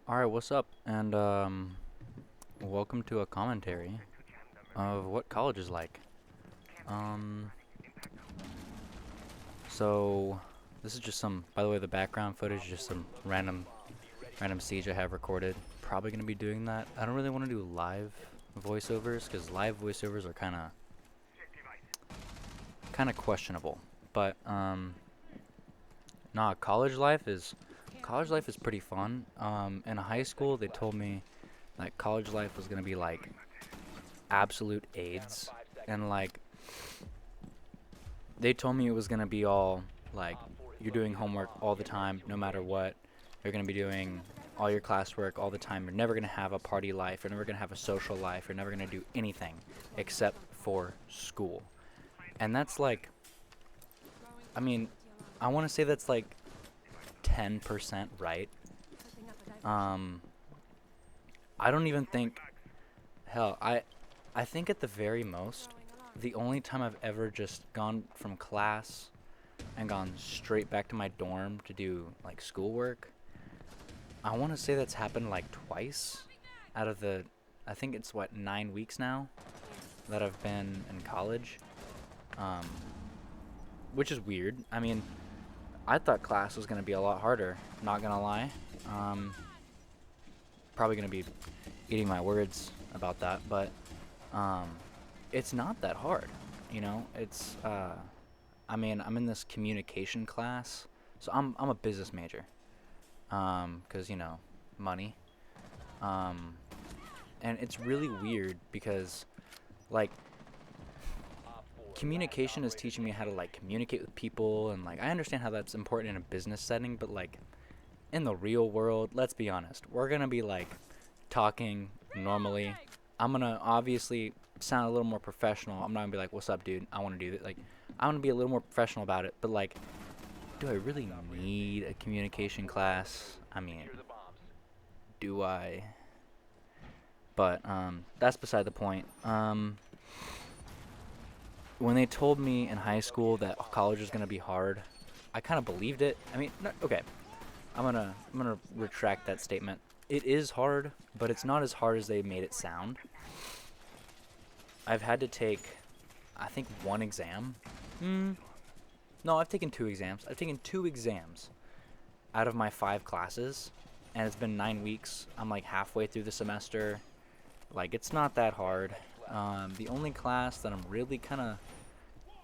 Alright, what's up? And welcome to a commentary of what college is like. Um so this is just some, by the way, the background footage is just some random siege I have recorded. Probably going to be doing that. I don't really want to do live voiceovers cuz live voiceovers are kind of questionable. But nah, college life is pretty fun. In high school they told me that college life was going to be like absolute AIDS, and like they told me it was gonna be all like you're doing homework all the time, no matter what. You're gonna be doing all your classwork all the time. You're never gonna have a party life. You're never gonna have a social life. You're never gonna do anything except for school. And that's like, I mean, I want to say that's like 10% right. Um, I don't even think, hell, I think at the very most, the only time I've ever just gone from class and gone straight back to my dorm to do like schoolwork. I want to say that's happened like twice out of the, I think it's what, 9 weeks now that I've been in college, um, which is weird. I mean, I thought class was gonna be a lot harder. Not gonna lie. Um, Probably gonna be eating my words about that, but um, it's not that hard. I mean, I'm in this communication class, so I'm a business major. 'Cause money. Um, and it's really weird because like communication is teaching me how to like communicate with people, and like I understand how that's important in a business setting, but like in the real world, let's be honest, we're gonna be like talking normally. I'm gonna obviously sound a little more professional. I'm not gonna be like, "What's up, dude? I want to do that." Like, I'm gonna be a little more professional about it. But like, do I really need a communication class? I mean, do I? But that's beside the point. When they told me in high school that college was gonna be hard, I kind of believed it. I mean, no, okay, I'm gonna retract that statement. It is hard, but it's not as hard as they made it sound. I've had to take, I think, one exam. Hmm. No, I've taken two exams. I've taken two exams out of my five classes, and it's been 9 weeks. I'm like halfway through the semester. Like, it's not that hard. The only class that I'm really kind of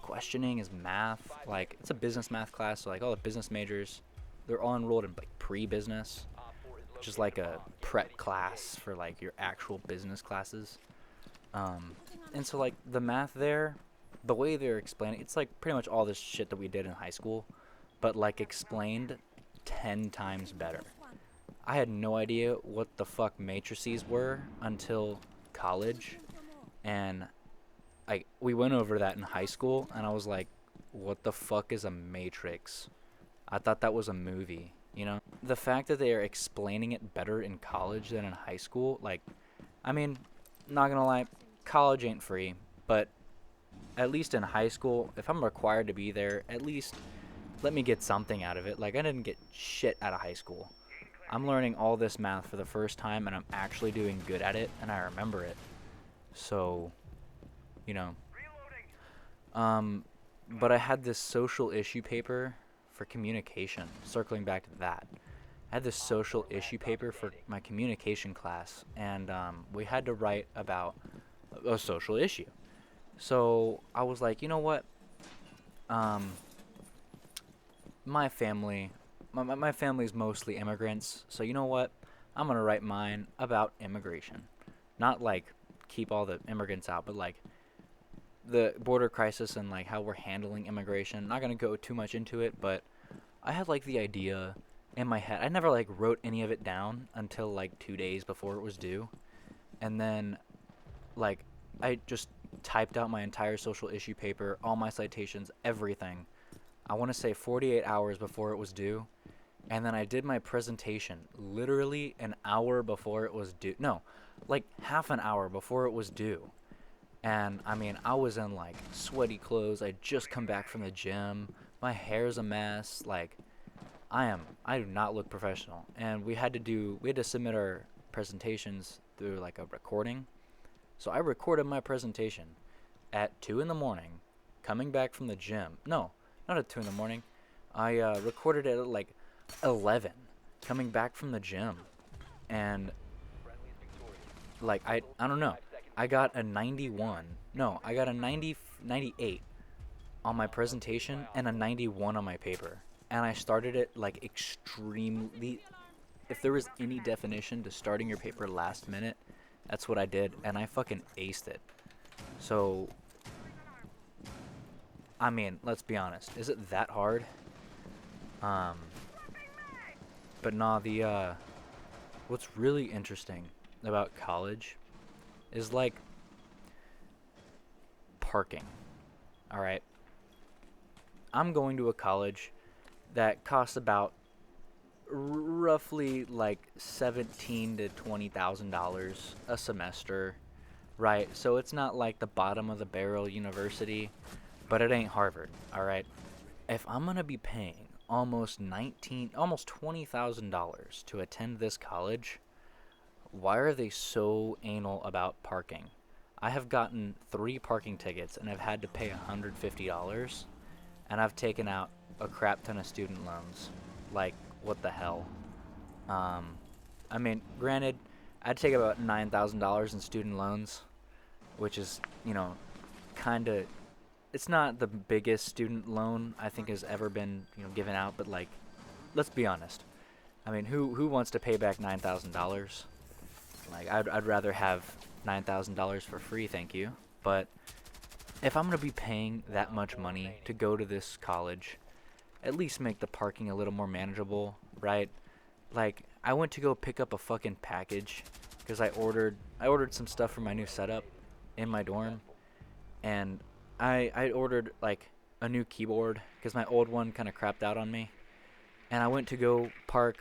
questioning is math. Like, it's a business math class, so like all the business majors, they're all enrolled in like pre-business, which is like a prep class for like your actual business classes. Um, and so like the math there, the way they're explaining, it's like pretty much all this shit that we did in high school, but like explained 10 times better. I had no idea what the fuck matrices were until college, and we went over that in high school, and I was like, what the fuck is a matrix? I thought that was a movie, you know? The fact that they are explaining it better in college than in high school, like, I mean, not gonna lie, college ain't free, but at least in high school, if I'm required to be there, at least let me get something out of it. Like, I didn't get shit out of high school. I'm learning all this math for the first time, and I'm actually doing good at it, and I remember it. So, you know, um, but I had this social issue paper for communication. Circling back to that, I had this social issue paper for my communication class, and we had to write about a social issue. So I was like, you know what? Um, my family, my family's mostly immigrants, so you know what? I'm gonna write mine about immigration, not like keep all the immigrants out, but like the border crisis and like how we're handling immigration. Not gonna go too much into it, but I had like the idea in my head. I never like wrote any of it down until like 2 days before it was due, and then like I just typed out my entire social issue paper, all my citations, everything. I want to say 48 hours before it was due, and then I did my presentation literally an hour before it was due. No, like half an hour before it was due. And I mean, I was in like sweaty clothes. I just come back from the gym. My hair's a mess. Like, I do not look professional. And we had to submit our presentations through like a recording. So I recorded my presentation at 2 in the morning, coming back from the gym. No, not at 2 in the morning. I recorded it at like 11, coming back from the gym. And like I don't know. I got a 91. No, I got a 98 on my presentation and a 91 on my paper. And I started it like extremely. If there was any definition to starting your paper last minute, that's what I did, and I fucking aced it. So, I mean, let's be honest. Is it that hard? Um, but nah, what's really interesting about college is like parking. All right. I'm going to a college that costs about roughly like $17,000 to $20,000 a semester, right? So it's not like the bottom of the barrel university, but it ain't Harvard, all right? If I'm gonna be paying almost $20,000 to attend this college, why are they so anal about parking? I have gotten 3 parking tickets and I've had to pay $150, and I've taken out a crap ton of student loans. Like, what the hell? I mean, granted, I'd take about $9,000 in student loans, which is, kind of, it's not the biggest student loan I think has ever been, given out, but like, let's be honest. I mean, who wants to pay back $9,000? Like, I'd rather have $9,000 for free, thank you. But if I'm gonna be paying that much money to go to this college, at least make the parking a little more manageable, right? Like, I went to go pick up a fucking package because I ordered some stuff for my new setup in my dorm, and I ordered like a new keyboard because my old one kind of crapped out on me, and I went to go park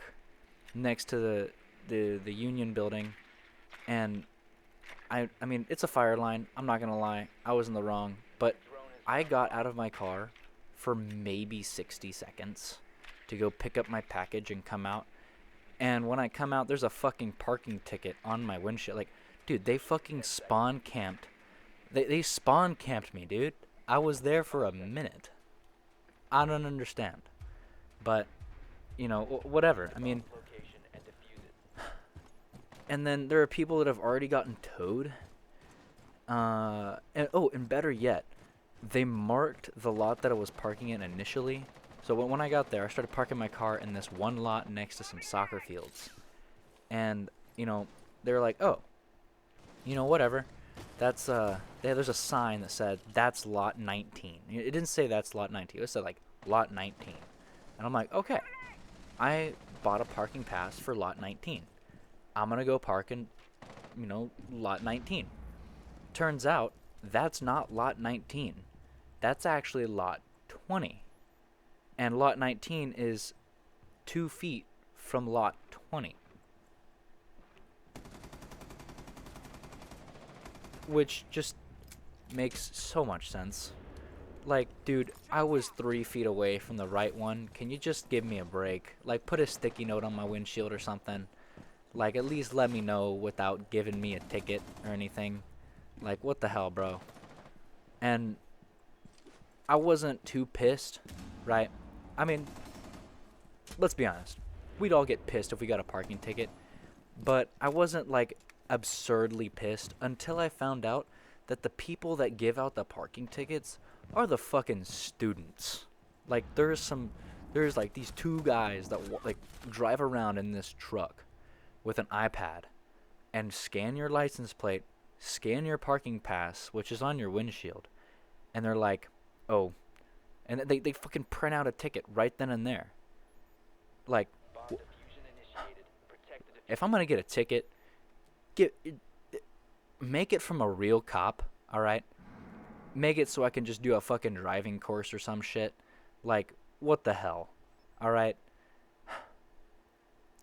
next to the Union building, and I mean, it's a fire line. I'm not gonna lie, I was in the wrong, but I got out of my car for maybe 60 seconds to go pick up my package and come out. And when I come out, there's a fucking parking ticket on my windshield. Like, dude, they fucking spawn camped. They spawn camped me, dude. I was there for a minute. I don't understand. But, whatever. I mean, and then there are people that have already gotten towed. And better yet, they marked the lot that I was parking in initially. So when I got there, I started parking my car in this one lot next to some soccer fields. And, they were like, oh, whatever. That's, there's a sign that said, that's lot 19. It didn't say that's lot 19. It said, like, lot 19. And I'm like, okay. I bought a parking pass for lot 19. I'm going to go park in, lot 19. Turns out, that's not lot 19. That's actually lot 20. And lot 19 is 2 feet from lot 20. Which just makes so much sense. Like, dude, I was 3 feet away from the right one. Can you just give me a break? Like, put a sticky note on my windshield or something. Like, at least let me know without giving me a ticket or anything. Like, what the hell, bro? And I wasn't too pissed, right? I mean, let's be honest. We'd all get pissed if we got a parking ticket. But I wasn't, like, absurdly pissed until I found out that the people that give out the parking tickets are the fucking students. Like, there's like these 2 guys that like drive around in this truck with an iPad and scan your license plate, scan your parking pass, which is on your windshield, and they're like, oh, and they fucking print out a ticket right then and there. Like, if I'm gonna get a ticket, make it from a real cop, all right? Make it so I can just do a fucking driving course or some shit. Like, what the hell, all right?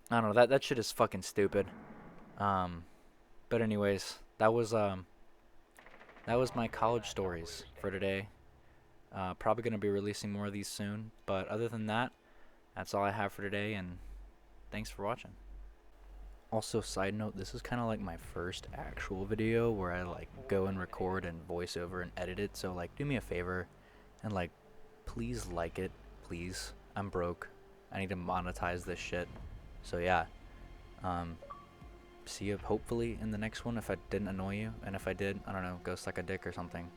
I don't know, that shit is fucking stupid. But anyways, that was my college stories for today. Probably gonna be releasing more of these soon, but other than that, that's all I have for today, and thanks for watching. Also, side note, this is kind of like my first actual video where I like go and record and voice over and edit it, so like do me a favor and like please like it, please. I'm broke. I need to monetize this shit. So yeah, see you hopefully in the next one if I didn't annoy you, and if I did, I don't know, go suck a dick or something.